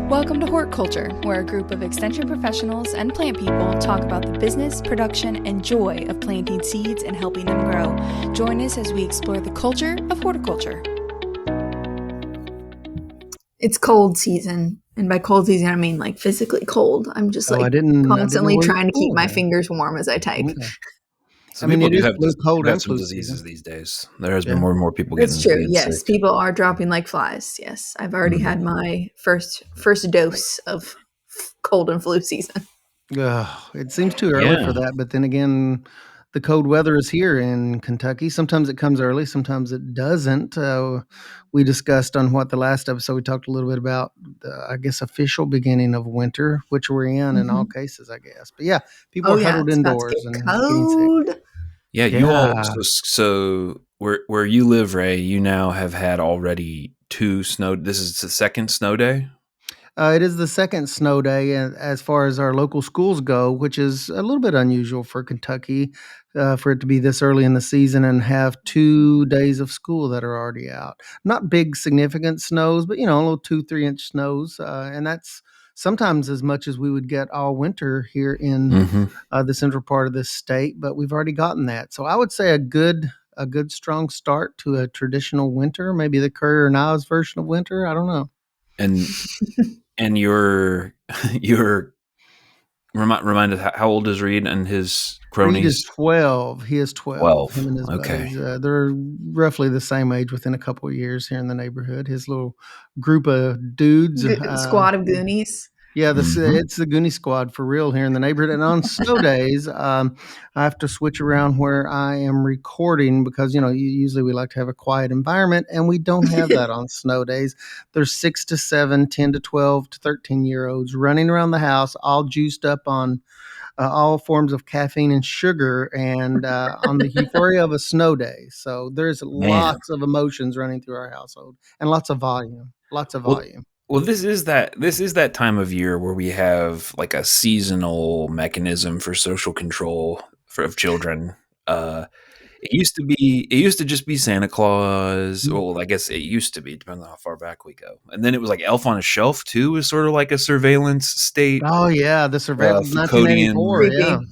Welcome to Hort Culture, where a group of extension professionals and plant people talk about the business, production, and joy of planting seeds and helping them grow. Join us as we explore the culture of horticulture. It's cold season, and by cold season, I mean like physically cold. I'm just constantly trying to keep my fingers warm as I type. Okay. So people do have cold and flu diseases these days. There has been more and more people getting sick. It's true. Yes, people are dropping like flies. Yes, I've already had my first dose of cold and flu season. It seems too early for that, but then again, the cold weather is here in Kentucky. Sometimes it comes early, sometimes it doesn't. We discussed on the last episode, we talked a little bit about the, I guess, official beginning of winter, which we're in all cases, I guess. But yeah, people are huddled indoors and getting sick. Yeah, you all. So where you live, Ray, you now have had already 2 snow. This is the second snow day. It is the second snow day, as far as our local schools go, which is a little bit unusual for Kentucky, for it to be this early in the season and have 2 days of school that are already out. Not big, significant snows, but a little 2-3 inch snows, and that's sometimes as much as we would get all winter here in the central part of this state. But we've already gotten that, so I would say a good strong start to a traditional winter, maybe the Currier and Ives version of winter. I don't know. And you're reminded, how old is Reed and his cronies? Reed is 12. He is 12. Him and his buddies. They're roughly the same age within a couple of years here in the neighborhood. His little group of dudes. Squad of Goonies. Yeah, it's the Goonie squad for real here in the neighborhood. And on snow days, I have to switch around where I am recording because, usually we like to have a quiet environment, and we don't have that on snow days. There's 6 to 7, 10 to 12 to 13-year-olds running around the house, all juiced up on all forms of caffeine and sugar, and on the euphoria of a snow day. So there's lots of emotions running through our household and lots of volume. Well, this is that time of year where we have like a seasonal mechanism for social control of children. It used to just be Santa Claus. Well, I guess it used to be, depending on how far back we go. And then it was like Elf on a Shelf too, was sort of like a surveillance state. Oh yeah, the surveillance 1984.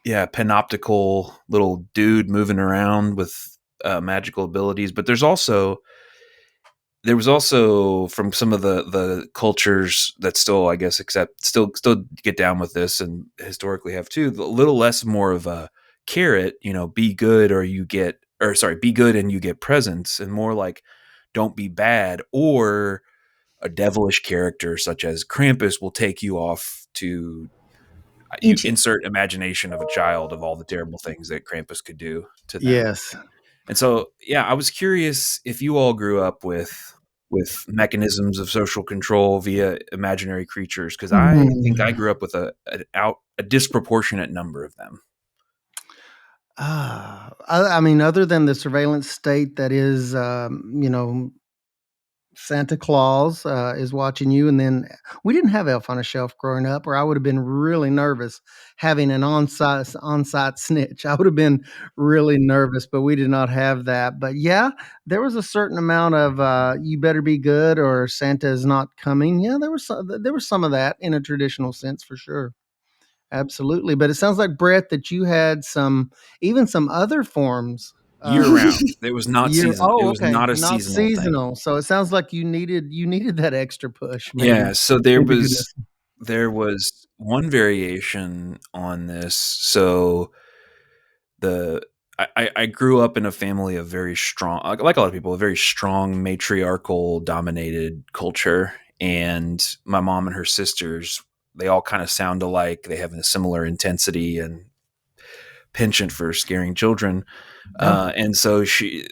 Yeah, panoptical little dude moving around with magical abilities. But there was also from some of the cultures that still, I guess, still get down with this and historically have too, a little less more of a carrot, be good be good and you get presents, and more like don't be bad, or a devilish character such as Krampus will take you off to insert imagination of a child of all the terrible things that Krampus could do to them. Yes. And so, I was curious if you all grew up with mechanisms of social control via imaginary creatures, because I think I grew up with a disproportionate number of them. I mean, other than the surveillance state that is, Santa Claus is watching you, and then we didn't have Elf on a Shelf growing up, or I would have been really nervous having an on-site snitch. I would have been really nervous, but we did not have that. But yeah, there was a certain amount of you better be good or Santa is not coming. Yeah, there was some of that in a traditional sense for sure. Absolutely. But it sounds like, Brett, that you had some other forms. Year-round. It was not seasonal. It was not a seasonal thing. So it sounds like you needed that extra push. Maybe. Yeah. So there was one variation on this. So I grew up in a family of very strong, like a lot of people, a very strong matriarchal dominated culture. And my mom and her sisters, they all kind of sound alike. They have a similar intensity and penchant for scaring children. And so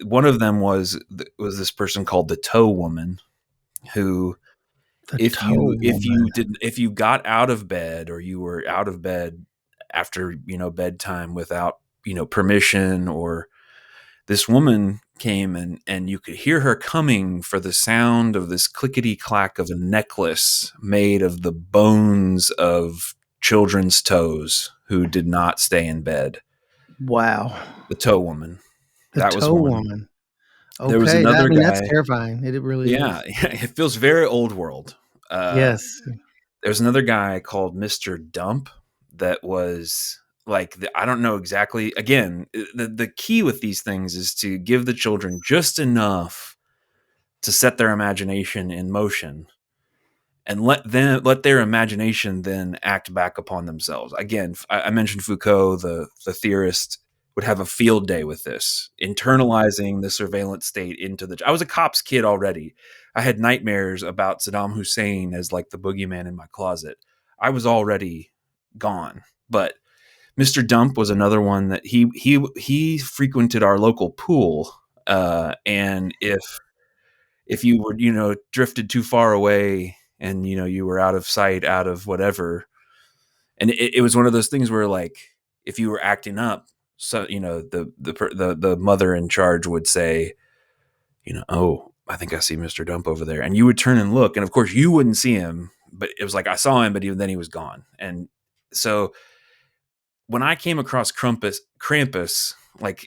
one of them was this person called the Toe Woman, who if you got out of bed, or you were out of bed after, bedtime without, permission, or this woman came and you could hear her coming for the sound of this clickety clack of a necklace made of the bones of children's toes who did not stay in bed. Wow. The Toe Woman. That was one. Woman. Okay, there was another guy. That's terrifying. It really is. Yeah, it feels very old world. Yes. There's another guy called Mr. Dump that was like, I don't know exactly. Again, the key with these things is to give the children just enough to set their imagination in motion, and let their imagination then act back upon themselves. Again, I mentioned Foucault, the theorist, would have a field day with this, internalizing the surveillance state into the. I was a cop's kid already. I had nightmares about Saddam Hussein as like the boogeyman in my closet. I was already gone. But Mr. Dump was another one that he frequented our local pool, and if you were, drifted too far away and, you were out of sight, out of whatever. And it was one of those things where, like, if you were acting up, so, the mother in charge would say, oh, I think I see Mr. Dump over there. And you would turn and look. And of course you wouldn't see him, but it was like, I saw him, but then he was gone. And so when I came across Krampus, like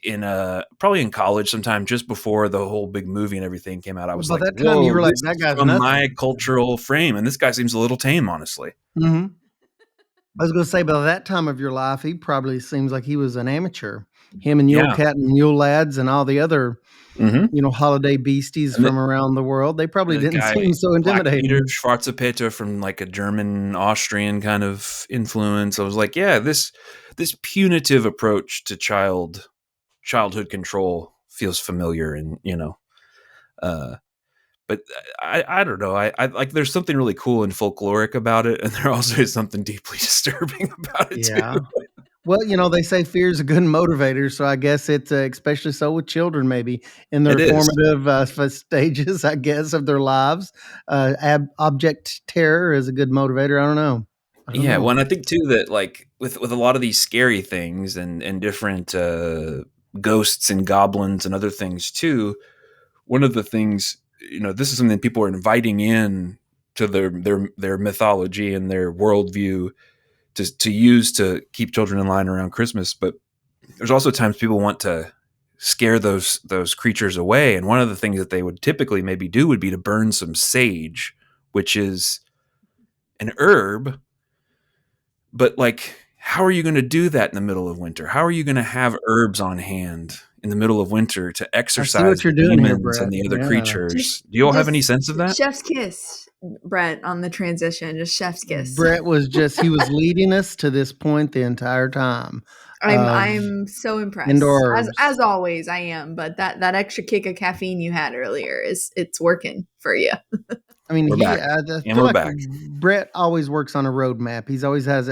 probably in college sometime, just before the whole big movie and everything came out, I was By like, that time, you whoa, were like, this "That is guy's from nothing." my cultural frame. And this guy seems a little tame, honestly. Mhm. I was gonna say, by that time of your life, he probably seems like he was an amateur. Him and Mule Yeah. Cat and Mule Lads and all the other, Mm-hmm. holiday beasties And from around the world, they probably the didn't guy, seem so Black Peter intimidating. Schwarzenegger, from like a German Austrian kind of influence. I was like, yeah, this punitive approach to childhood control feels familiar. And uh but I don't know. I like, there's something really cool and folkloric about it, and there also is something deeply disturbing about it too. Yeah. Well, they say fear is a good motivator, so I guess it's, especially so with children maybe in their It is. formative, stages, I guess, of their lives. Object terror is a good motivator. I don't know. I don't Yeah, know. well, and I think too that, like, with a lot of these scary things and different ghosts and goblins and other things too, one of the things, this is something that people are inviting in to their mythology and their worldview to use to keep children in line around Christmas. But there's also times people want to scare those creatures away, and one of the things that they would typically maybe do would be to burn some sage, which is an herb. But, like, how are you going to do that in the middle of winter? How are you going to have herbs on hand in the middle of winter to I see exorcise what you're the doing here, demons Brett. and the other Yeah. creatures? Just, Do you all have any just sense of that? chef's kiss, Brett, on the transition. Just chef's kiss. Brett he was leading us to this point the entire time of I'm so impressed. indoor herbs. As always, I am. But that extra kick of caffeine you had earlier it's working for you. I mean, We're back. I And feel we're like back. Brett always works on a roadmap. He's always has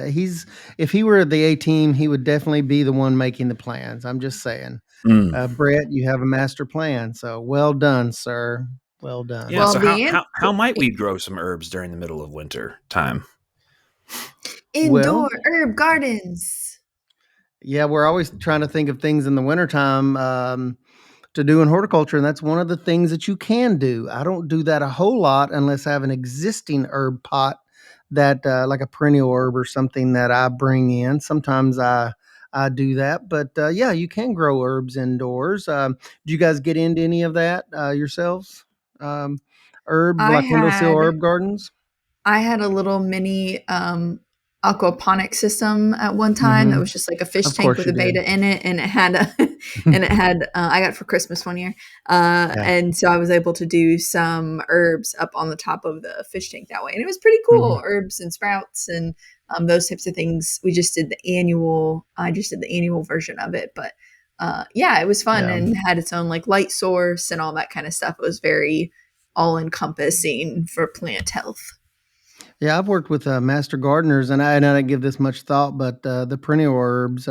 if he were the A team, he would definitely be the one making the plans. I'm just saying. Mm. Brett, you have a master plan. So well done, sir. Well done. Yeah, Well, so the how might we grow some herbs during the middle of winter time? indoor herb gardens. Yeah, we're always trying to think of things in the wintertime to do in horticulture, and that's one of the things that you can do. I don't do that a whole lot unless I have an existing herb pot that, like a perennial herb or something that I bring in. Sometimes I do that, but yeah, you can grow herbs indoors. Do you guys get into any of that yourselves? Herb I like windowsill had herb gardens? I had a little mini aquaponic system at one time that Hmm. was just like a fish Of tank course with you a did. beta in it, and it had I got it for Christmas one year, Yeah. and so I was able to do some herbs up on the top of the fish tank that way, and it was pretty Mhm. cool. Herbs and sprouts and those types of things. I just did the annual version of it, but yeah, it was fun Yeah. and had its own like light source and all that kind of stuff. It was very all encompassing for plant health. Yeah, I've worked with master gardeners, and I didn't give this much thought, but the perennial herbs,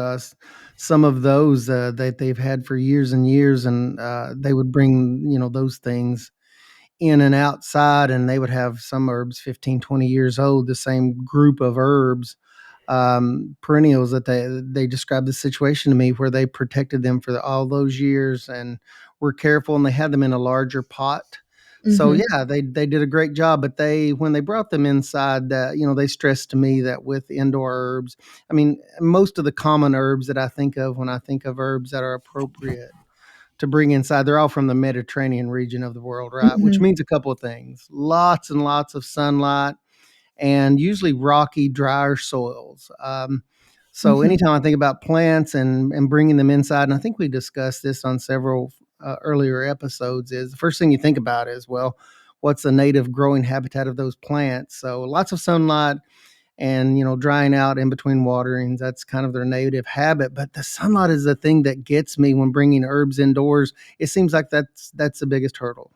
some of those that they've had for years and years, and they would bring those things in and outside, and they would have some herbs 15, 20 years old, the same group of herbs, perennials that they described the situation to me where they protected them for all those years and were careful, and they had them in a larger pot. So Mm-hmm. yeah, they did a great job, but when they brought them inside, they stressed to me that with indoor herbs, I mean, most of the common herbs that I think of when I think of herbs that are appropriate to bring inside. They're all from the Mediterranean region of the world, right? Which Mhm. means a couple of things: lots and lots of sunlight, and usually rocky, drier soils. So Mhm. anytime I think about plants and bringing them inside, and I think we discussed this on several earlier episodes, is the first thing you think about is, well, what's the native growing habitat of those plants? So lots of sunlight and drying out in between waterings, that's kind of their native habit. But the sunlight is the thing that gets me when bringing herbs indoors. It seems like that's the biggest hurdle.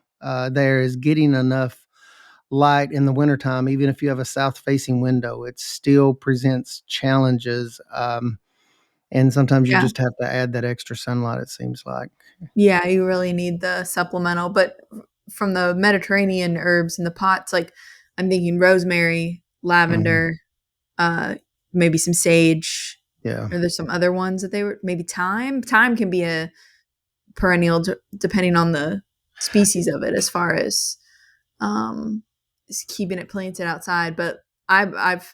There is getting enough light in the wintertime. Even if you have a south facing window, it still presents challenges. And sometimes you Yeah. just have to add that extra sunlight, it seems like. Yeah, you really need the supplemental, but from the Mediterranean herbs in the pots, like I'm thinking rosemary, Mhm. lavender, maybe some sage. Yeah. Or there's some other ones that they were maybe thyme. Thyme can be a perennial depending on the species of it as far as um, keeping it planted outside. But I've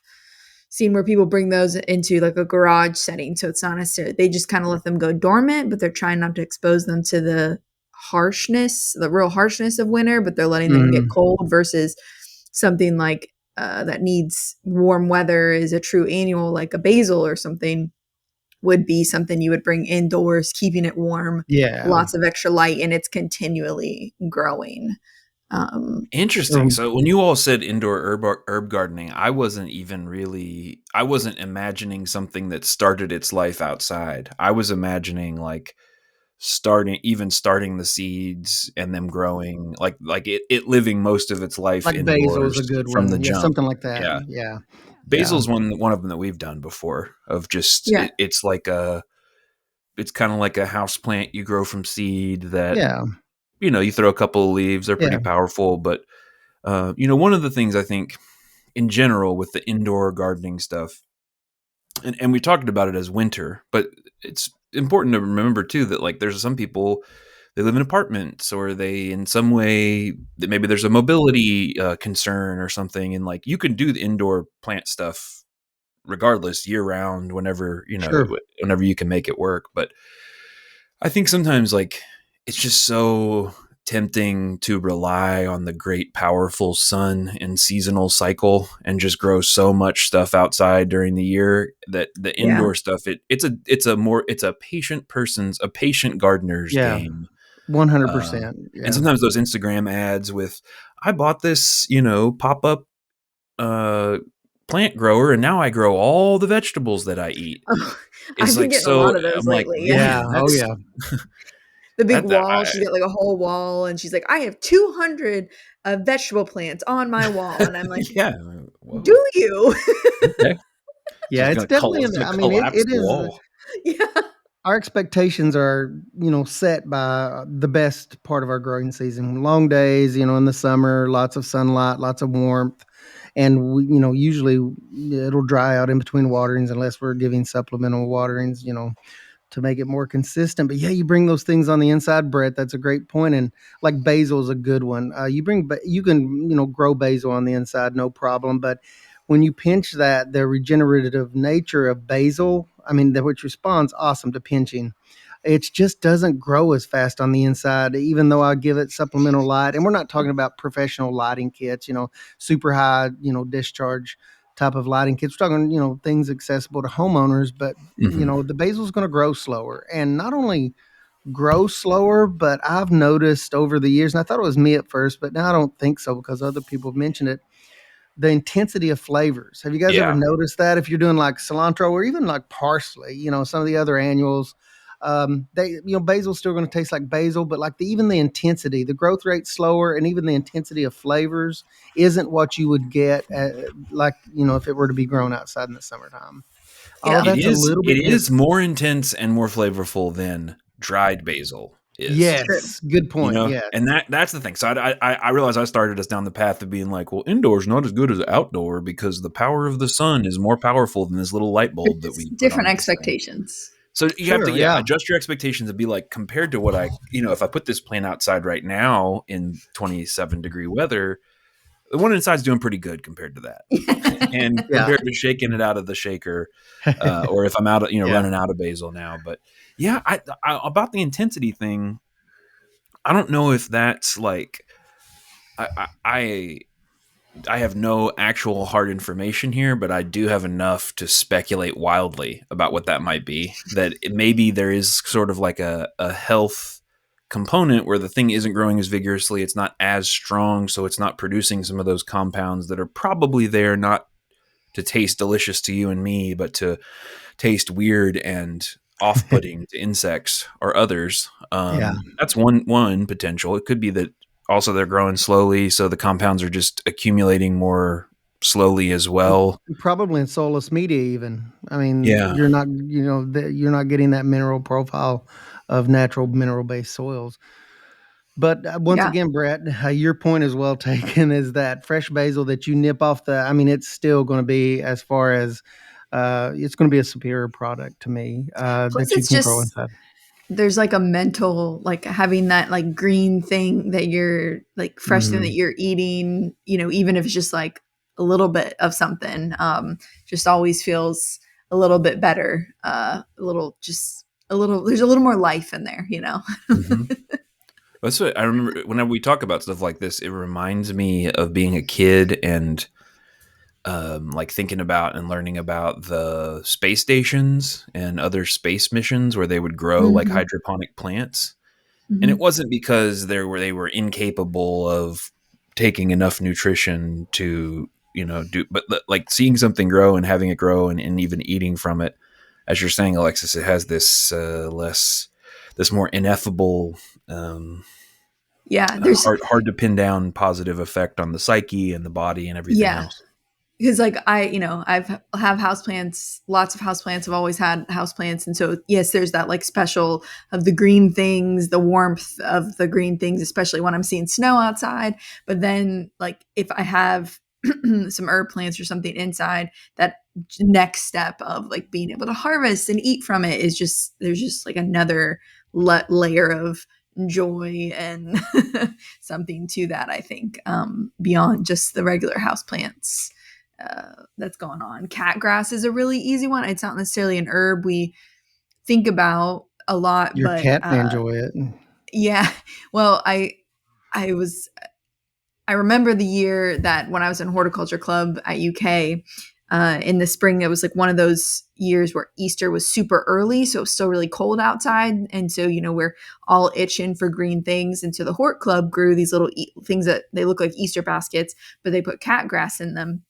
seen where people bring those into like a garage setting, so it's not necessarily they just kind of let them go dormant, but they're trying not to expose them to the harshness, the real harshness of winter, but they're letting them get Mhm. cold versus something like that needs warm weather is a true annual, like a basil or something would be something you would bring indoors, keeping it warm, Yeah. lots of extra light, and it's continually growing. Um, Interesting. Um, So when you all said indoor herb gardening, I wasn't imagining something that started its life outside. I was imagining like starting the seeds and them growing like it living most of its life like basil is indoors a good from the one. Yeah, jump. something like that. Yeah. Yeah. Yeah. Basil's one of them that we've done before of just yeah. it's kind of like a house plant you grow from seed that Yeah. you throw a couple of leaves, they're pretty Yeah. powerful, but one of the things I think in general with the indoor gardening stuff, and we talked about it as winter, but it's important to remember too that like there's some people they live in apartments or they in some way that maybe there's a mobility concern or something, and like you can do the indoor plant stuff regardless year round Sure. whenever you can make it work. But I think sometimes like it's just so tempting to rely on the great powerful sun and seasonal cycle and just grow so much stuff outside during the year that the Yeah. indoor stuff it's a patient gardener's Yeah. game. 100%. And Yeah. sometimes those Instagram ads with I bought this, pop-up uh plant grower and now I grow all the vegetables that I eat. Oh, I've It's been like getting a so lot of those I'm like, lately. Yeah. Yeah. man, Oh, that's yeah. The big that wall. She's got like a whole wall, and she's like, I have 200 vegetable plants on my wall. And I'm like, yeah. Whoa. do you? Okay. Yeah, it's definitely It's in the gonna I mean, collapse it the is wall. yeah. our expectations are, set by the best part of our growing season. Long days, in the summer, lots of sunlight, lots of warmth. And usually it'll dry out in between waterings unless we're giving supplemental waterings, to make it more consistent. But yeah, you bring those things on the inside, Brett. That's a great point. And like basil is a good one. You can grow basil on the inside, no problem. But when you pinch that, the regenerative nature of basil, I mean, which responds awesome to pinching. It just doesn't grow as fast on the inside, even though I give it supplemental light. And we're not talking about professional lighting kits, super high, discharge type of lighting kits. We're talking, things accessible to homeowners, but Mhm. the basil is going to grow slower, and not only grow slower, but I've noticed over the years, and I thought it was me at first, but now I don't think so because other people have mentioned it, the intensity of flavors. Have you guys ever Yeah. noticed that if you're doing like cilantro or even like parsley, some of the other annuals, basil's still going to taste like basil, but like even the intensity, the growth rate slower, and even the intensity of flavors isn't what you would get like, if it were to be grown outside in the summertime. All of Yeah. It that's a is little bit it is different. more intense and more flavorful than dried basil is. True. Yes, good point. Yes. And that's the thing. So I realized I started us down the path of being like, well, indoors not as good as outdoor because the power of the sun is more powerful than this little light bulb that It's we put different on this thing. expectations. So you have to, Sure. Yeah. adjust your expectations and be like, compared to what if I put this plant outside right now in 27-degree weather, the one inside's doing pretty good compared to that. And Yeah. compared to shaking it out of the shaker, or if I'm out, Yeah. running out of basil now. But yeah, I about the intensity thing. I don't know if that's like I I have no actual hard information here, but I do have enough to speculate wildly about what that might be. That maybe there is sort of like a health component where the thing isn't growing as vigorously, it's not as strong, so it's not producing some of those compounds that are probably there not to taste delicious to you and me, but to taste weird and off-putting to insects or others. Yeah. That's one potential. It could be that also they're growing slowly, so the compounds are just accumulating more slowly as well. Probably in soulless media even. I mean, Yeah, you're not, you're not getting that mineral profile of natural mineral-based soils. But, once Yeah. again, Brett, your point is well taken, is that fresh basil that you nip off I mean, it's still gonna be as far as, it's gonna be a superior product to me, Plus, that you it's can grow just inside. there's like a mental, like having that like green thing that you're like fresh thing that Mhm. you're eating, even if it's just like a little bit of something, just always feels a little bit better. There's a little more life in there. hmm that's what I remember. Whenever we talk about stuff like this, it reminds me of being a kid and like thinking about and learning about the space stations and other space missions where they would grow like Hmm. hydroponic plants. And it Hmm. wasn't because they were incapable of taking enough nutrition to do, but like seeing something grow and having it grow and even eating from it, as you're saying, Alexis, it has this this more ineffable, um, Yeah, there's hard to pin down positive effect on the psyche and the body and everything yeah. else. Because like I've have houseplants, lots of houseplants. I've always had houseplants, and so yes, there's that like special of the green things, the warmth of the green things, especially when I'm seeing snow outside. But then like if I have some herb plants or something inside, that next step of like being able to harvest and eat from it is just there's just like another layer of joy and something to that, I think, beyond just the regular house plants that's going on. Cat grass is a really easy one. It's not necessarily an herb we think about a lot, Your but cat may enjoy it. yeah. Well, I was I remember the year that when I was in horticulture club at UK. In the spring, it was like one of those years where Easter was super early, so it was still really cold outside, and so we're all itching for green things. And so the Hort Club grew these little things that they look like Easter baskets, but they put cat grass in them,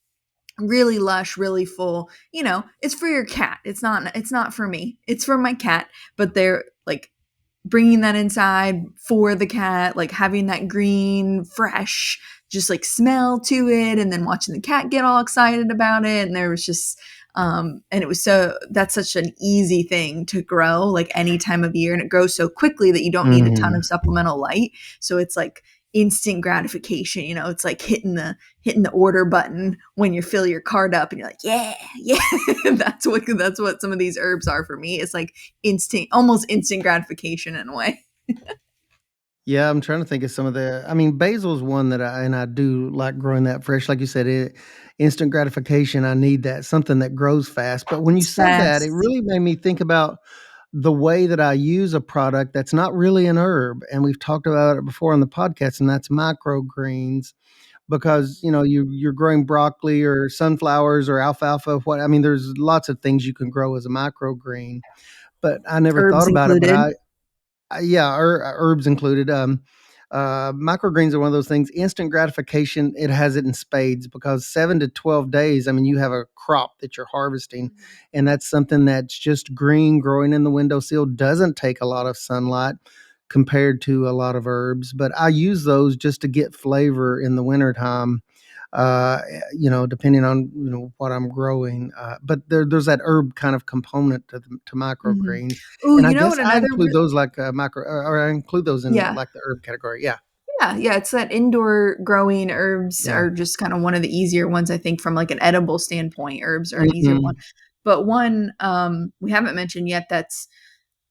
really lush, really full. It's for your cat. It's not for me. It's for my cat, but they're like bringing that inside for the cat, like having that green, fresh, just like smell to it, and then watching the cat get all excited about it. And there was just, and it was that's such an easy thing to grow like any time of year. And it grows so quickly that you don't need a ton Mhm. of supplemental light. So it's like instant gratification. It's like hitting the order button when you fill your card up and you're like, yeah, yeah. That's what some of these herbs are for me. It's like almost instant gratification in a way. Yeah, I'm trying to think of some of I mean, basil is one that I do like growing that fresh. Like you said, instant gratification. I need that, something that grows fast. But when you It's said that, it fast. really made me think about the way that I use a product that's not really an herb. And we've talked about it before on the podcast, and that's microgreens. Because you're growing broccoli or sunflowers or alfalfa. What I mean, there's lots of things you can grow as a microgreen. But I never thought Herbs about it. But included. yeah, herbs included. Microgreens are one of those things. Instant gratification. It has it in spades because 7 to 12 days. I mean, you have a crop that you're harvesting, and that's something that's just green, growing in the windowsill. Doesn't take a lot of sunlight compared to a lot of herbs. But I use those just to get flavor in the wintertime. Uh, depending on what I'm growing. But there's that herb kind of component to Mhm. microgreens, Ooh, and I you know guess what? I Another, include those like micro, or I include those in yeah, like the herb category. Yeah, yeah. It's that indoor growing herbs yeah. are just kind of one of the easier ones, I think, from like an edible standpoint. Herbs are an easier one, Mhm. but one we haven't mentioned yet that's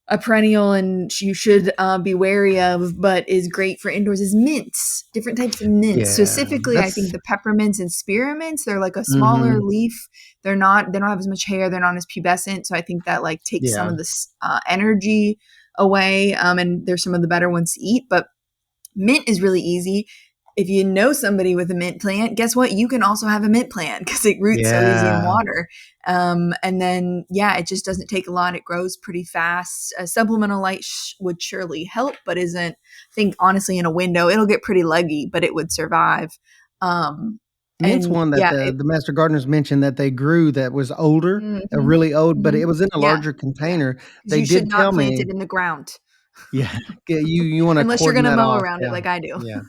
a perennial and you should be wary of, but is great for indoors is mints, different types of mints. Yeah, Specifically, I think that's the peppermints and spearmints, they're like a smaller mhm. leaf. They don't have as much hair. They're not as pubescent. So I think that like takes some Yeah. of this energy away. And there's some of the better ones to eat, but mint is really easy. If you know somebody with a mint plant, guess what? You can also have a mint plant because it roots so easy in Yeah. water. And then, yeah, it just doesn't take a lot. It grows pretty fast. A supplemental light would surely help, but isn't, I think, honestly, in a window, it'll get pretty leggy, but it would survive. Mint's And one that yeah, the master gardeners mentioned that they grew that was older, mm-hmm, really old, but mm-hmm, it was in a yeah, larger yeah. container. Because They you should did not tell plant me, it in the ground yeah, you wanna unless you're going cordon to that mow off. around it Yeah. like I do. Yeah.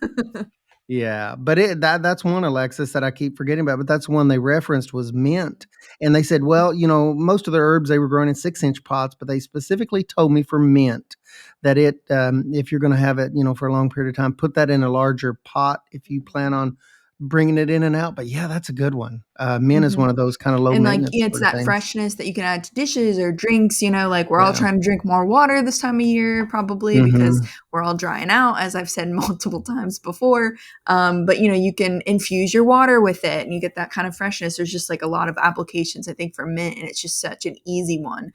Yeah, but that's one, Alexis, that I keep forgetting about, but that's one they referenced was mint, and they said, well, most of their herbs, they were growing in 6-inch pots, but they specifically told me for mint that if you're gonna have it, for a long period of time, put that in a larger pot if you plan on bringing it in and out, but yeah, that's a good one. Mint is Mm-hmm. one of those kinda low And like, maintenance yeah, it's sort of that things. freshness that you can add to dishes or drinks, like we're all Yeah. trying to drink more water this time of year, probably because Mhm. we're all drying out, as I've said multiple times before. But you can infuse your water with it and you get that kind of freshness. There's just like a lot of applications, I think, for mint, and it's just such an easy one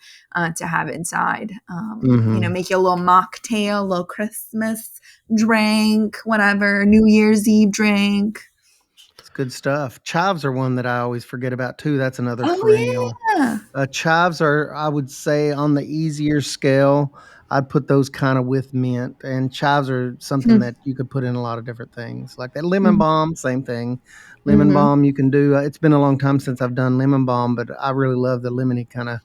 to have inside. Mhm. Make you a little mocktail, a little Christmas drink, whatever, New Year's Eve drink. It's good stuff. Chives are one that I always forget about too, that's another Oh perennial. yeah. Chives are, I would say, on the easier scale. I'd put those kind of with mint, and chives are something that you could put in a lot of different things, like that lemon balm. Same thing, lemon Mm-hmm. balm you can do. It's been a long time since I've done lemon balm, but I really love the lemony kind of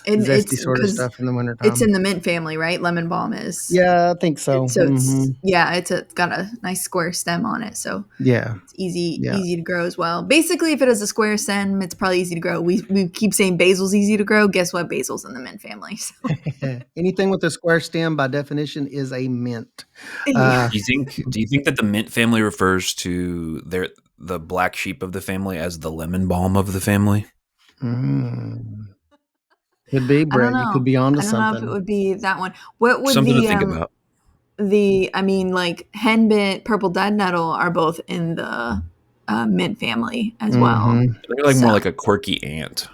And zesty it's sort of because stuff in the it's in wintertime. the mint family, right? Lemon balm is. Yeah, I think so. So Hmm. it's yeah, it's got a nice square stem on it, so Yeah, it's easy yeah. easy to grow as well. Basically, if it has a square stem, it's probably easy to grow. We keep saying basil's easy to grow. Guess what? Basil's in the mint family. So Anything with a square stem, by definition, is a mint. yeah. Uh, Do you think that the mint family refers to the black sheep of the family as the lemon balm of the family? mm, could be, I don't Brett. You could know. be onto I don't know if it something. would be that one. What would Something to think about. I mean, like henbit, purple dead nettle are both in the mint family as well. Hmm. They're like more So like a quirky ant,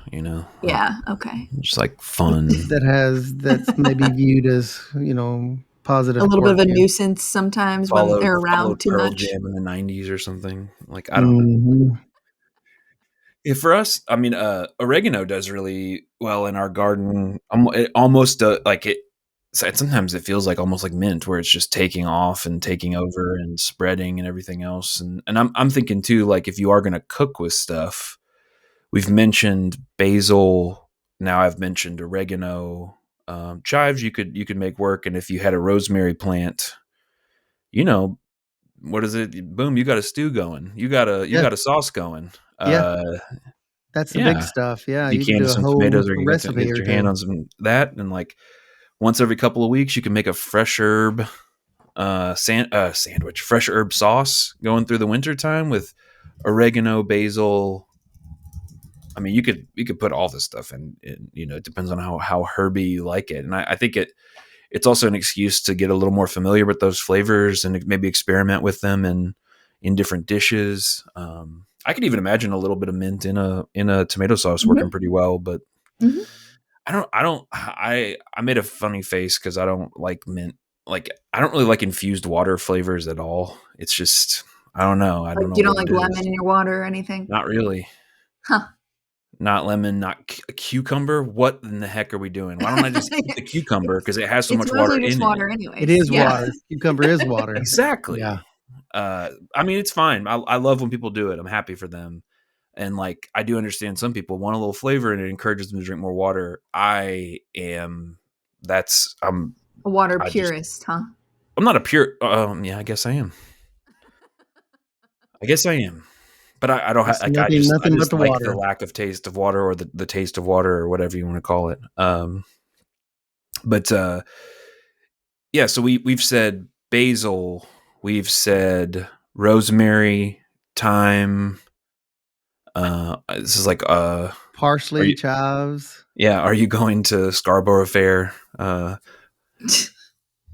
yeah, okay. just like fun. That's maybe viewed as, A positive little bit of a quirky. nuisance sometimes when Followed they're followed around too Pearl much. Jam in the '90s or something. Like, I don't know. Mhm. Yeah, for us, I mean, oregano does really well in our garden. It almost like it. Sometimes it feels like almost like mint, where it's just taking off and taking over and spreading and everything else. And I'm thinking too, like if you are going to cook with stuff, we've mentioned basil. Now I've mentioned oregano, chives. You could make work, and if you had a rosemary plant, you know what is it? Boom! You got a stew going. You Yeah, got a sauce going. yeah, Uh, that's the big yeah, stuff. Yeah, you could decanted do a some whole tomatoes, or you get to recipe get or your hand 2. on some that, and like once every couple of weeks, you can make a fresh herb sandwich, fresh herb sauce going through the winter time with oregano, basil. I mean, you could put all this stuff in. It depends on how herby you like it, and I think it's also an excuse to get a little more familiar with those flavors and maybe experiment with them in different dishes. I could even imagine a little bit of mint in a tomato sauce working Mhm, pretty well, but mhm. I made a funny face because I don't like mint. Like I don't really like infused water flavors at all. It's just I don't know. I Like, don't know you don't what like it lemon is. in your water or anything? Not really. Huh. Not lemon, not cucumber. What in the heck are we doing? Why don't I just eat the cucumber It's because it has so it's much water mostly just in it? water It anyways. is Yeah. water. Cucumber is water. Yeah. Exactly. I mean, it's fine. I love when people do it. I'm happy for them. And like, I do understand some people want a little flavor and it encourages them to drink more water. That's, A water I just, purist, huh? I'm not a pure, yeah, I guess I am. I guess I am. But I don't have, It's like, I nothing but just the like the water. lack of taste of water or the taste of water or whatever you want to call it. But, yeah, so we've said basil, we've said rosemary, thyme. This is like, are Parsley, you? chives. Yeah, are you going to Scarborough Fair?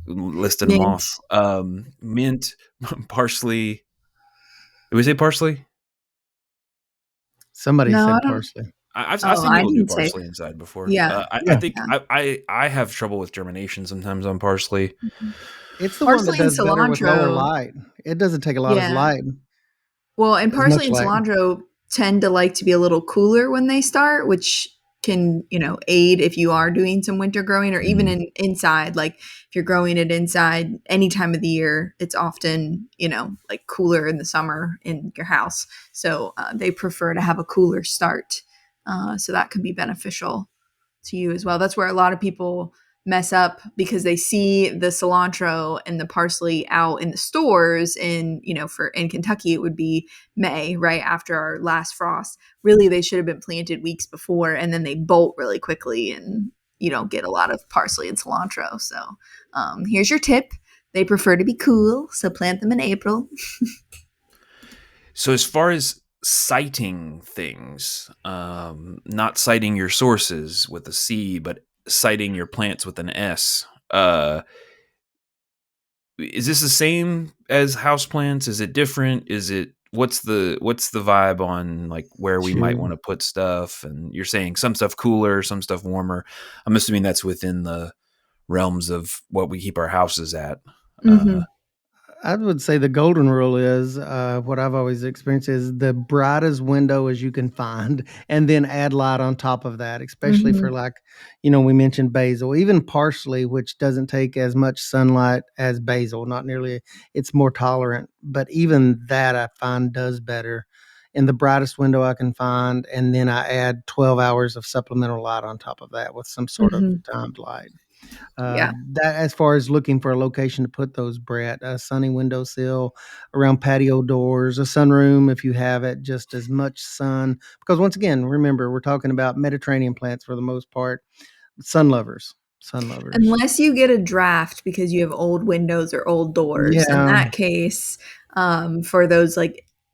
Listing them Mint. off. Mint, parsley. Did we say parsley? Somebody No, I said don't. parsley. I've Oh, seen I people do didn't say. parsley inside before. Yeah, I Yeah. think yeah. I have trouble with germination sometimes on parsley. It's the one that Parsley and does better with lower cilantro, light. It doesn't take a lot of yeah. light, Well, and as parsley much and light. cilantro tend to like to be a little cooler when they start, which can, aid if you are doing some winter growing or even inside. Like if you're growing it inside any time of the year, it's often, like cooler in the summer in your house. So they prefer to have a cooler start. So that could be beneficial to you as well. That's where a lot of people mess up because they see the cilantro and the parsley out in the stores for in Kentucky it would be May, right after our last frost. Really they should have been planted weeks before and then they bolt really quickly and you don't get a lot of parsley and cilantro. So here's your tip. They prefer to be cool, so plant them in April. So as far as citing things, not citing your sources with a C, but citing your plants with an S. Is this the same as houseplants? Is it different? Is it what's the vibe on like where we might Shoot. want to put stuff? And you're saying some stuff cooler, some stuff warmer. I'm assuming that's within the realms of what we keep our houses at. Uh, Mm-hmm. I would say the golden rule is what I've always experienced is the brightest window as you can find, and then add light on top of that, especially for Mm-hmm. like, we mentioned basil, even parsley, which doesn't take as much sunlight as basil, not nearly, it's more tolerant, but even that I find does better in the brightest window I can find. And then I add 12 hours of supplemental light on top of that with some sort of Mm-hmm. timed light. Yeah. That as far as looking for a location to put those, Brett, a sunny windowsill around patio doors, a sunroom if you have it, just as much sun. Because once again, remember, we're talking about Mediterranean plants for the most part, sun lovers, sun lovers. Unless you get a draft because you have old windows or old doors. In Yeah, that case, for those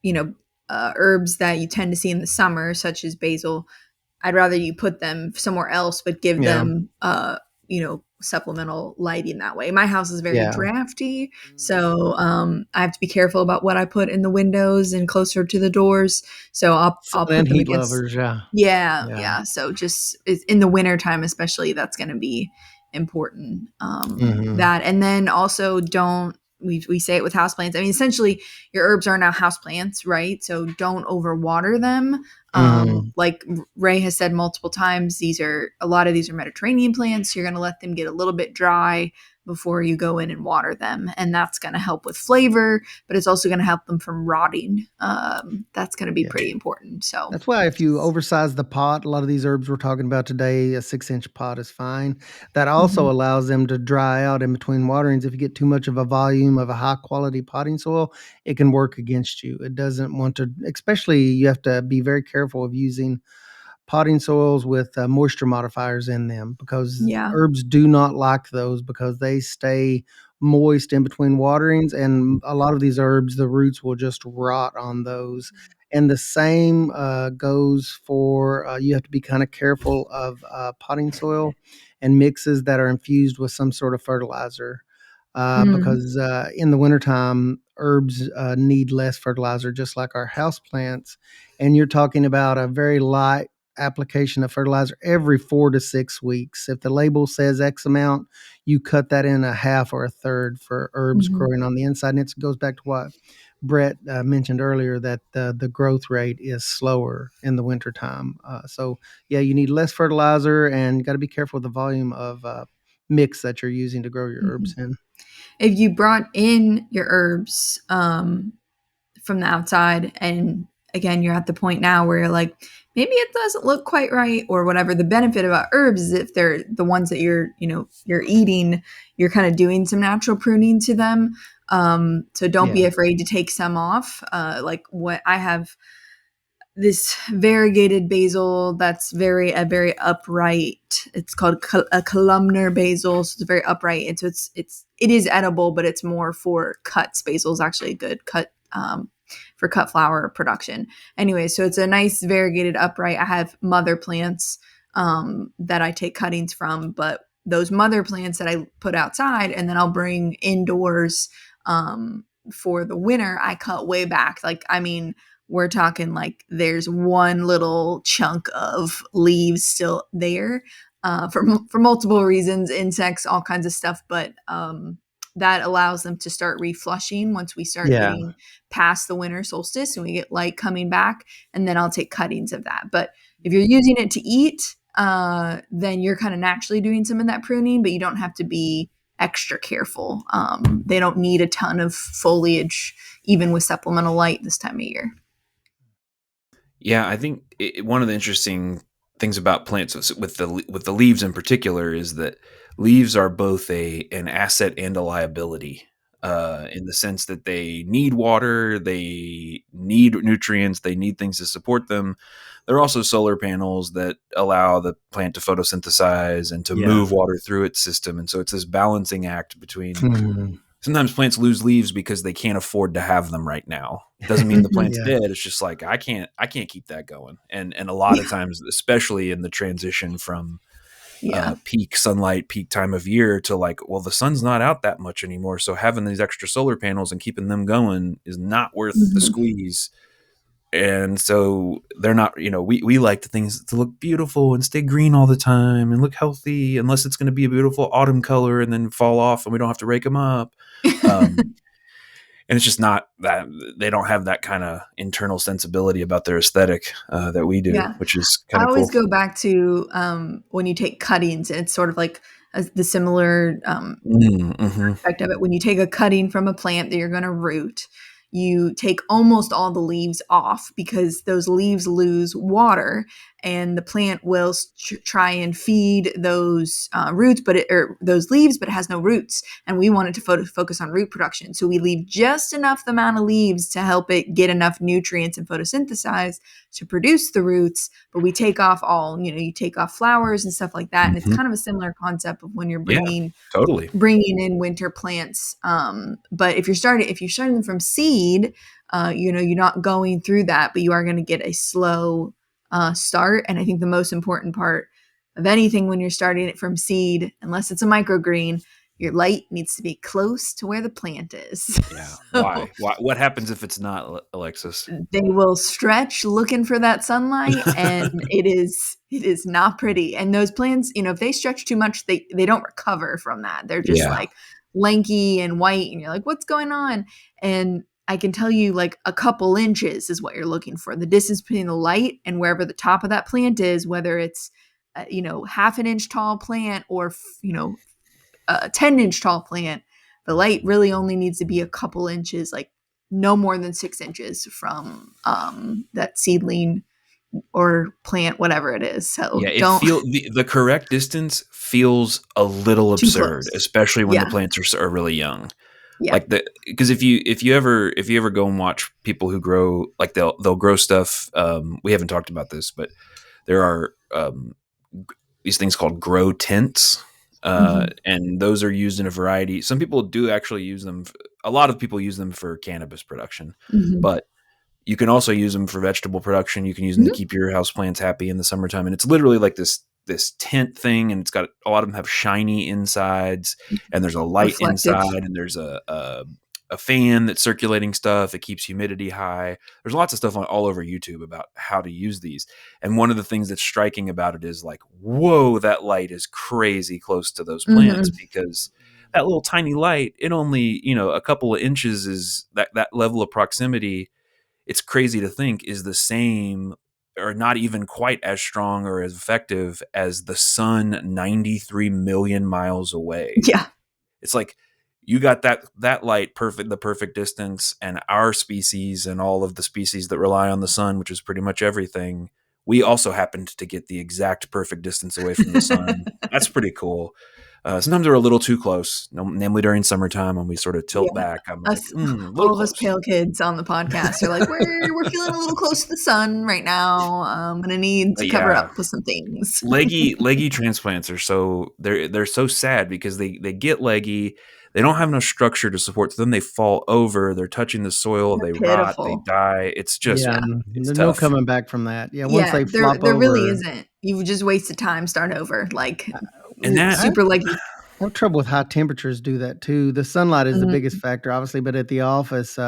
you know, herbs that you tend to see in the summer, such as basil, I'd rather you put them somewhere else, but give yeah, them, supplemental lighting that way. My house is very yeah. drafty, so I have to be careful about what I put in the windows and closer to the doors. So I'll Sun put and them heat against. lovers, yeah, Yeah, yeah. yeah. So just in the winter time, especially, that's going to be important. Mhm, That and then also don't we say it with houseplants. I mean, essentially, your herbs are now houseplants, right? So don't overwater them. mhm. Like Ray has said multiple times, a lot of these are Mediterranean plants. You're going to let them get a little bit dry before you go in and water them, and that's going to help with flavor, but it's also going to help them from rotting. That's going to be Yeah. pretty important. So. That's why if you oversize the pot, a lot of these herbs we're talking about today, a 6-inch pot is fine. That also Mhm. allows them to dry out in between waterings. If you get too much of a volume of a high quality potting soil, it can work against you. It doesn't want to, especially you have to be very careful of using potting soils with moisture modifiers in them because Yeah. herbs do not like those because they stay moist in between waterings. And a lot of these herbs, the roots will just rot on those. And the same goes for you have to be kind of careful of potting soil and mixes that are infused with some sort of fertilizer. Mm. Because in the wintertime, herbs need less fertilizer, just like our house plants. And you're talking about a very light application of fertilizer every 4 to 6 weeks. If the label says X amount, you cut that in a half or a third for herbs Mhm. growing on the inside. And it goes back to what Brett mentioned earlier that the growth rate is slower in the wintertime. So, yeah, you need less fertilizer and you got to be careful with the volume of mix that you're using to grow your herbs Mhm. in. If you brought in your herbs from the outside, and again, you're at the point now where you're like, maybe it doesn't look quite right or whatever. The benefit about herbs is if they're the ones that you're eating, you're kind of doing some natural pruning to them. So don't be Yeah. afraid to take some off. Like what I have this variegated basil that's very upright. It's called a columnar basil, so it's very upright, and so it is edible, but it's more for cuts. Basil is actually a good cut for cut flower production. Anyway, so it's a nice variegated upright. I have mother plants that I take cuttings from, but those mother plants that I put outside and then I'll bring indoors for the winter, I cut way back. Like I mean we're talking like there's one little chunk of leaves still there for multiple reasons, insects, all kinds of stuff. But that allows them to start reflushing once we start Yeah. getting past the winter solstice and we get light coming back. And then I'll take cuttings of that. But if you're using it to eat, then you're kind of naturally doing some of that pruning, but you don't have to be extra careful. They don't need a ton of foliage, even with supplemental light this time of year. Yeah, I think one of the interesting things about plants with the leaves in particular is that leaves are both an asset and a liability. In the sense that they need water, they need nutrients, they need things to support them. There are also solar panels that allow the plant to photosynthesize and to Yeah. move water through its system. And so it's this balancing act between Mhm. sometimes plants lose leaves because they can't afford to have them right now. Doesn't mean the plant's Yeah. dead. It's just like I can't keep that going. And a lot of times, especially in the transition from Yeah. peak sunlight, peak time of year to like, well, the sun's not out that much anymore. So having these extra solar panels and keeping them going is not worth the Mhm. squeeze. And so they're not, we like the things to look beautiful and stay green all the time and look healthy, unless it's going to be a beautiful autumn color and then fall off and we don't have to rake them up. Um, and it's just not that they don't have that kind of internal sensibility about their aesthetic that we do, Yeah. which is I kind of always cool. go back to when you take cuttings, and it's sort of like the similar Mm-hmm. aspect of it. When you take a cutting from a plant that you're going to root, you take almost all the leaves off because those leaves lose water, and the plant will try and feed those roots, or those leaves, but it has no roots. And we want it to focus on root production, so we leave just enough amount of leaves to help it get enough nutrients and photosynthesize to produce the roots. But we take off you take off flowers and stuff like that, and it's Mm-hmm. kind of a similar concept of when you're Yeah, totally. bringing in winter plants. But if you're starting them from seed, you're not going through that, but you are going to get a slow start. And I think the most important part of anything when you're starting it from seed, unless it's a microgreen, your light needs to be close to where the plant is. Yeah. So Why? What happens if it's not, Alexis? they will stretch looking for that sunlight, and it is not pretty. And those plants, if they stretch too much, they don't recover from that. They're just Yeah. like lanky and white, and you're like, what's going on? And I can tell you, like, a couple inches is what you're looking for, the distance between the light and wherever the top of that plant is, whether it's half an inch tall plant or a 10-inch tall plant. The light really only needs to be a couple inches, like no more than 6 inches from that seedling or plant, whatever it is. So Yeah, don't the correct distance feels a little too absurd, close. especially when the Yeah. plants are really young. Yeah. Like because if you ever go and watch people who grow, like they'll grow stuff. We haven't talked about this, but there are these things called grow tents, Mm-hmm. and those are used in a variety. Some people do actually use them. A lot of people use them for cannabis production, Mm-hmm. but you can also use them for vegetable production. You can use them to Mm-hmm. keep your house plants happy in the summertime. And it's literally like this tent thing, and it's got a lot of them have shiny insides, and there's a light Reflective. inside, and there's a fan that's circulating stuff. It keeps humidity high. There's lots of stuff all over YouTube about how to use these. And one of the things that's striking about it is like, whoa, that light is crazy close to those plants, Mm-hmm. because that little tiny light, it only, a couple of inches is that level of proximity. It's crazy to think is the same or not even quite as strong or as effective as the sun 93 million miles away. Yeah. It's like you got that light the perfect distance, and our species and all of the species that rely on the sun, which is pretty much everything, we also happened to get the exact perfect distance away from the sun. That's pretty cool. Sometimes they're a little too close, namely during summertime when we sort of tilt Yeah. back. I'm like, Us, a little all of us close. pale kids on the podcast are like, we're feeling a little close to the sun right now. I'm gonna need to But cover yeah, up with some things. leggy transplants are they're so sad because they get leggy. They don't have no structure to support them. They fall over. They're touching the soil. They rot. They Pitiful. die. It's just Yeah, it's there's no tough. coming back from that. Yeah, once Yeah, they flop there really over, isn't. You've just wasted time. Start over. Like And that I super leggy. I have trouble with high temperatures do that too. The sunlight is the biggest Mhm. factor, obviously, but at the office,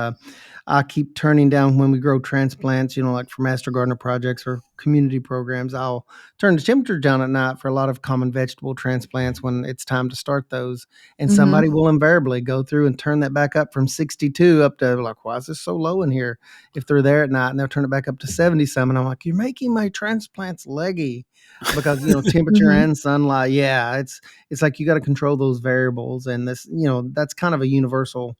I keep turning down when we grow transplants, like for master gardener projects or community programs. I'll turn the temperature down at night for a lot of common vegetable transplants when it's time to start those. And somebody Mhm. will invariably go through and turn that back up from 62 up to like, why is this so low in here? If they're there at night, and they'll turn it back up to 70 some. And I'm like, you're making my transplants leggy because, temperature Mhm. and sunlight. Yeah, it's like you got to control those variables. And this, that's kind of a universal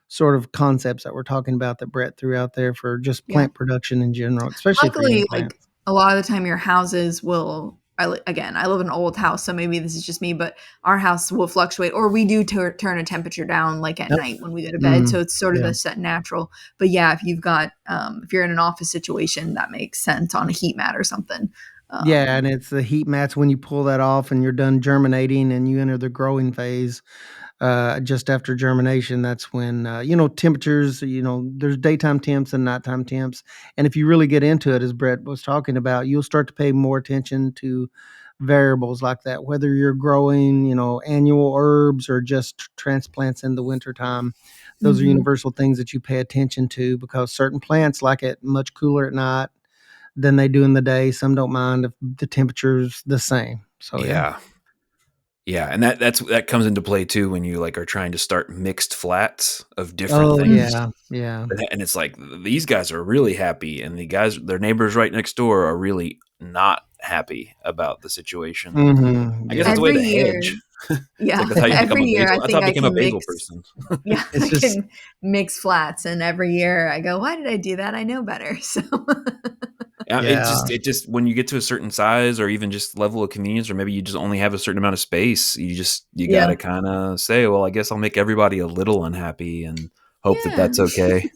sort of concepts that we're talking about that Brett threw out there for just Yeah. plant production in general, especially for young Luckily, like plants. a lot of the time, your houses will. Again, I live in an old house, so maybe this is just me, but our house will fluctuate, or we do turn a temperature down like at Yep. night when we go to bed. So it's sort of Yeah. the set natural. But yeah, if you've got if you're in an office situation, that makes sense on a heat mat or something. Yeah, and it's the heat mats when you pull that off and you're done germinating and you enter the growing phase. Just after germination, that's when temperatures. There's daytime temps and nighttime temps, and if you really get into it, as Brett was talking about, you'll start to pay more attention to variables like that. Whether you're growing, annual herbs or just transplants in the wintertime, those are Mhm. universal things that you pay attention to because certain plants like it much cooler at night than they do in the day. Some don't mind if the temperature's the same. So yeah. Yeah. Yeah, and that comes into play too when you like are trying to start mixed flats of different Oh things. yeah, yeah. And it's like these guys are really happy and their neighbors right next door are really not happy about the situation. I guess that's the Yeah. way Every to year, hedge. It's like yeah, that's how you become every a year basil. I That's how think I I became a can basil mix. person. Yeah, It's I just can mix flats, and every year I go, "Why did I do that? I know better." So, yeah. It just when you get to a certain size or even just level of convenience, or maybe you just only have a certain amount of space, you got yeah, to kind of say, well, I guess I'll make everybody a little unhappy and hope that yeah, that's okay.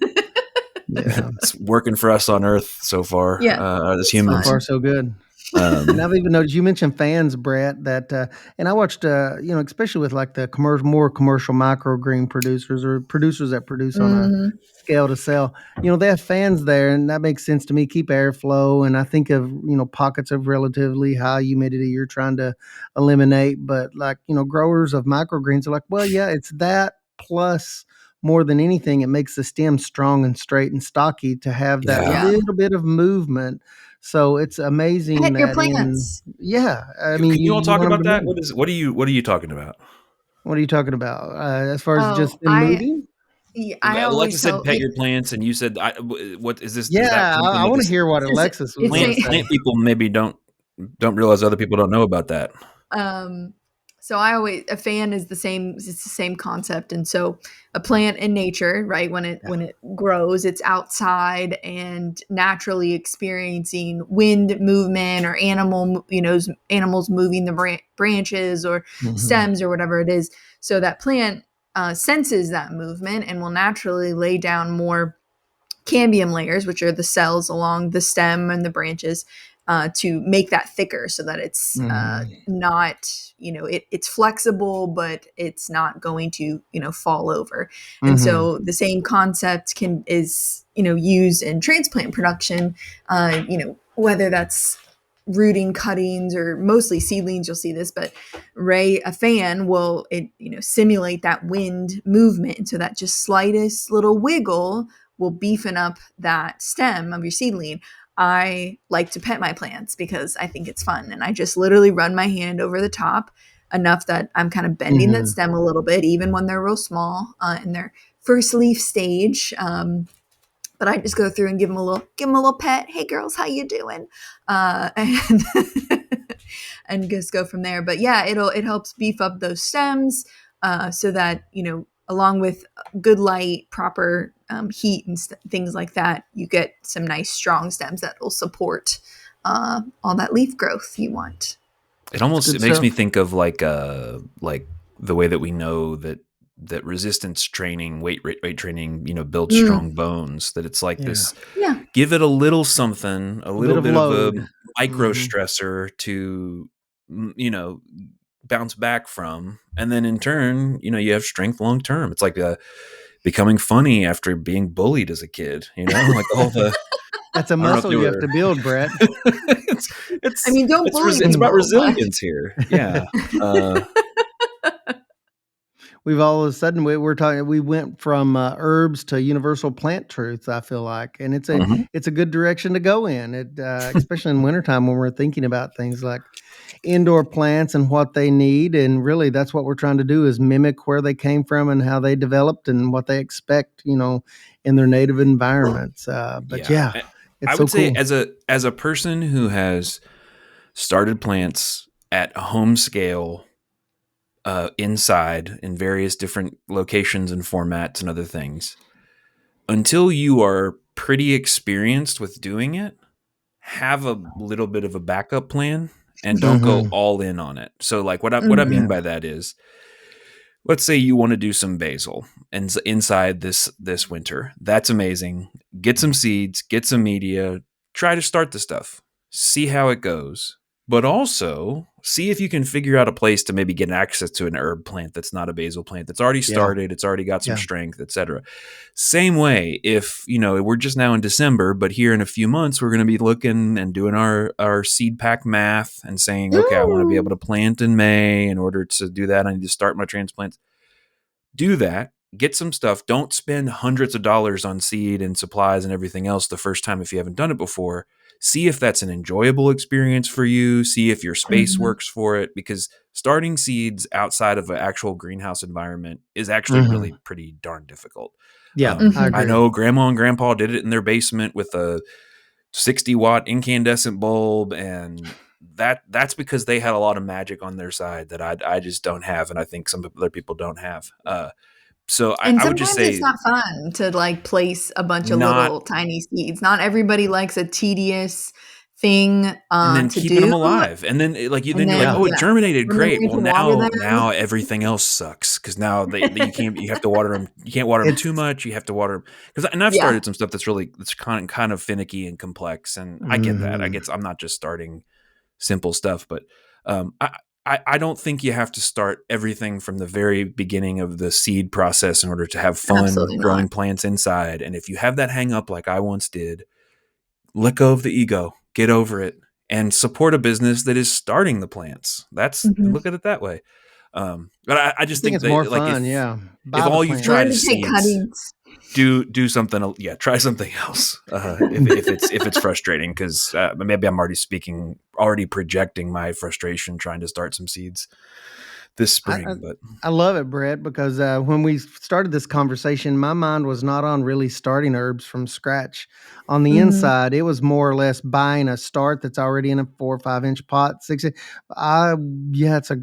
Yeah. It's working for us on Earth so far yeah. as It's So humans. far fun. so good. And Um, I've even noticed you mentioned fans, Brett, that and I watched especially with like the more commercial microgreen producers or producers that produce on a Mhm. scale to sell. They have fans there and that makes sense to me. Keep airflow. And I think of, pockets of relatively high humidity you're trying to eliminate. But like, growers of microgreens are like, well, yeah, it's that plus more than anything, it makes the stem strong and straight and stocky to have that yeah. Yeah. little bit of movement. So it's amazing Pet your that plants. yeah, I mean, Can you all you talk want them about to that? move. What are you talking about? What are you talking about? As far as Oh, just them moving? I Alexa always said, tell "Pet like your plants," and you said, "What is this? Is that Yeah, something I that wanna this hear what because Alexis was it's gonna a say. plant people maybe don't realize other people don't know about that?" Um, so I always a fan is the same. It's the same concept, and so a plant in nature, right? Yeah. When it grows, it's outside and naturally experiencing wind movement or animals moving the branches or Mhm. stems or whatever it is. So that plant senses that movement and will naturally lay down more cambium layers, which are the cells along the stem and the branches, to make that thicker so that it's Mhm. not, it's flexible, but it's not going to, fall over. And Mhm. so the same concept is, used in transplant production, whether that's rooting cuttings or mostly seedlings, you'll see this, but a fan will simulate that wind movement. And so that just slightest little wiggle will beefen up that stem of your seedling. I like to pet my plants because I think it's fun. And I just literally run my hand over the top enough that I'm kind of bending that Mhm. stem a little bit, even when they're real small in their first leaf stage. But I just go through and give them a little pet. Hey girls, how you doing? And and just go from there. But yeah, it helps beef up those stems so that along with good light, proper heat, and things like that, you get some nice strong stems that will support all that leaf growth you want. It's It good makes me stuff. think of like the way that we know that resistance training, weight training, builds Mm, strong bones. That it's like Yeah. this. yeah, Give it a little something, a A bit little of bit of a load. micro Mhm. stressor to bounce back from, and then in turn, you have strength long term. It's like becoming funny after being bullied as a kid. Like all the That's a I don't know if muscle they you have were. to build, Brett. it's I mean, don't bully it's about people, but resilience here. Yeah. Uh, we've all of a sudden we're talking. We went from herbs to universal plant truth. I feel like, and Mhm. it's a good direction to go in. It especially in wintertime when we're thinking about things like indoor plants and what they need, and really that's what we're trying to do is mimic where they came from and how they developed and what they expect, in their native environments. But Yeah. yeah, I it's so would say cool. as a person who has started plants at home scale, inside in various different locations and formats and other things, until you are pretty experienced with doing it, have a little bit of a backup plan and don't go Hmm. all in on it. So like what I Mhm. mean Yeah. by that is, let's say you want to do some basil and inside this winter. That's amazing. Get some seeds, get some media, try to start the stuff. See how it goes. But also see if you can figure out a place to maybe get access to an herb plant that's not a basil plant that's already Yeah. started, it's already got some Yeah. strength, etc. Same way, if we're just now in December, but here in a few months we're going to be looking and doing our seed pack math and saying, okay, I want to be able Mm. to plant in May. In order to do that, I need to start my transplants. Do that. Get some stuff. Don't spend hundreds of dollars on seed and supplies and everything else the first time if you haven't done it before. See if that's an enjoyable experience for you. See if your space Mhm. works for it, because starting seeds outside of an actual greenhouse environment is actually really Hmm. pretty darn difficult. Yeah, I Mhm. I agree. know grandma and grandpa did it in their basement with a 60-watt incandescent bulb, and that's because they had a lot of magic on their side that I just don't have, and I think some other people don't have. So And I would just sometimes it's say not fun to, like, place a bunch of not, little tiny seeds. Not everybody likes a tedious thing, and then to keeping them do, alive, and then then and you're like, then Yeah. oh, it yeah, germinated, great. remembering Well, to water now them. everything else sucks because now you have to water them. You can't water them too It's much. You have to water them because, and I've Yeah. started some stuff that's kind of finicky and complex, and I get that. hmm I'm not just starting simple stuff, but I don't think you have to start everything from the very beginning of the seed process in order to have fun Absolutely not. growing plants inside. And if you have that hang up like I once did, let go of the ego, get over it, and support a business that is starting the plants. That's Mhm. Look at it that way. But I I just think think it's more that, like, fun. Yeah. if Buy the all you've plant. tried Learn to is take seeds, cuttings. do something. Yeah, try something else. If it's frustrating, because maybe I'm already projecting my frustration trying to start some seeds this I, I spring. But I love it, Brett, because when we started this conversation, my mind was not on really starting herbs from scratch. On the Mhm. inside, it was more or less buying a start that's already in a 4 or 5 inch pot. I yeah, that's a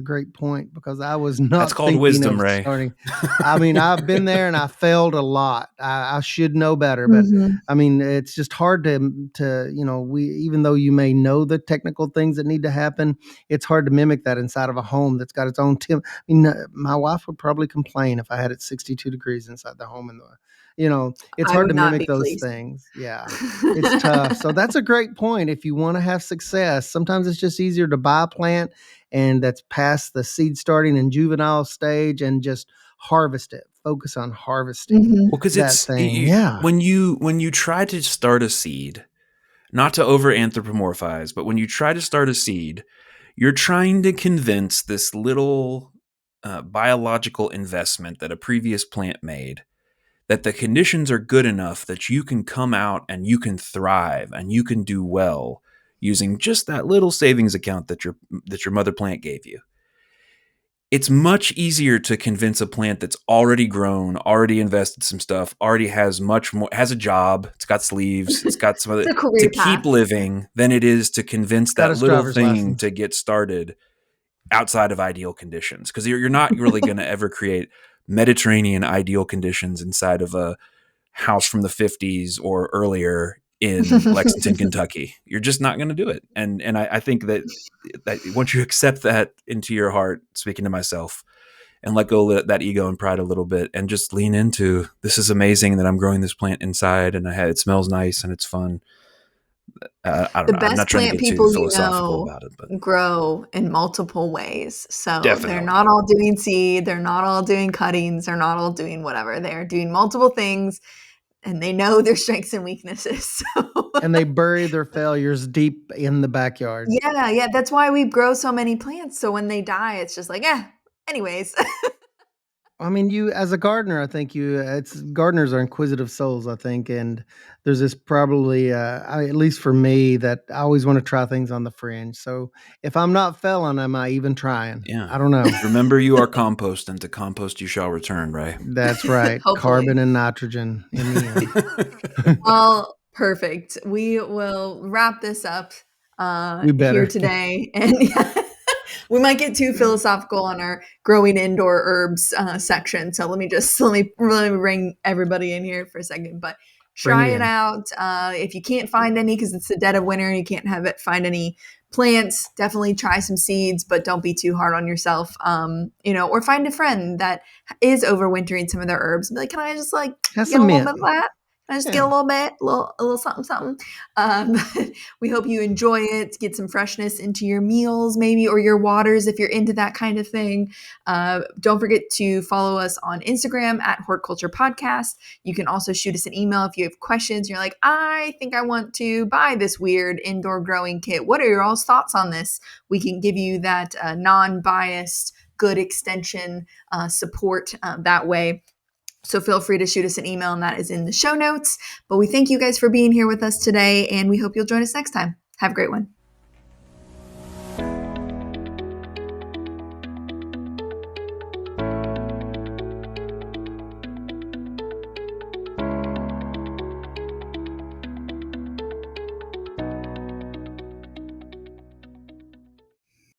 great point because I was that's not called thinking wisdom, of Ray. starting. I mean, I've been there and I failed a lot. I should know better, but Mhm. I mean, it's just hard to we even though you may know the technical things that need to happen, it's hard to mimic that inside of a home that's got its own I mean, my wife would probably complain if I had it 62 degrees inside the home, and it's I hard would to not mimic be those pleased. things. Yeah, it's tough. So that's a great point. If you want to have success, sometimes it's just easier to buy a plant and that's past the seed starting and juvenile stage and just harvest it. Focus on harvesting Mhm. Well, because that it's thing. Yeah. when you try to start a seed, not to over anthropomorphize, but when you try to start a seed, you're trying to convince this little biological investment that a previous plant made that the conditions are good enough that you can come out and you can thrive and you can do well using just that little savings account that your mother plant gave you. It's much easier to convince a plant that's already grown, already invested some stuff, already has much more, has a job, it's got sleeves, it's got some It's other, a to career keep path. living than it is to convince Got that his little driver's thing license. to get started outside of ideal conditions. Because you're not really going to ever create Mediterranean ideal conditions inside of a house from the 50s or earlier in Lexington, Kentucky. You're just not going to do it. And I think that once you accept that into your heart, speaking to myself, and let go of that ego and pride a little bit and just lean into, this is amazing that I'm growing this plant inside and it smells nice and it's fun. I don't The know. I'm best not trying to plant get too people philosophical about it, but grow in multiple ways. So they're definitely. not all doing seed, they're not all doing cuttings, they're not all doing whatever. They're doing multiple things and they know their strengths and weaknesses. So And they bury their failures deep in the backyard. yeah, yeah, that's why we grow so many plants. So when they die, it's just like, anyways. I mean, you as a gardener, I think it's gardeners are inquisitive souls, I think, and there's this probably, at least for me, that I always want to try things on the fringe. So if I'm not failing, am I even trying? Yeah. I don't know. Remember, you are compost, and to compost you shall return, right? That's right. Hopefully. Carbon and nitrogen in the end. Well, perfect. We will wrap this up We here better. today. And we might get too philosophical on our growing indoor herbs section. So let me bring everybody in here for a second. But Bring try it it in. out. If you can't find any because it's the dead of winter, you can't find any plants. Definitely try some seeds, but don't be too hard on yourself. Or find a friend that is overwintering some of their herbs. And be like, can I just Has get a some little mint. bit of that? I just get a Yeah. little bit, a little something, something. We hope you enjoy it. Get some freshness into your meals, maybe, or your waters if you're into that kind of thing. Don't forget to follow us on Instagram at Hort Culture Podcast. You can also shoot us an email if you have questions. You're like, I think I want to buy this weird indoor growing kit. What are your all's thoughts on this? We can give you that non-biased, good extension support that way. So feel free to shoot us an email, and that is in the show notes. But we thank you guys for being here with us today, and we hope you'll join us next time. Have a great one.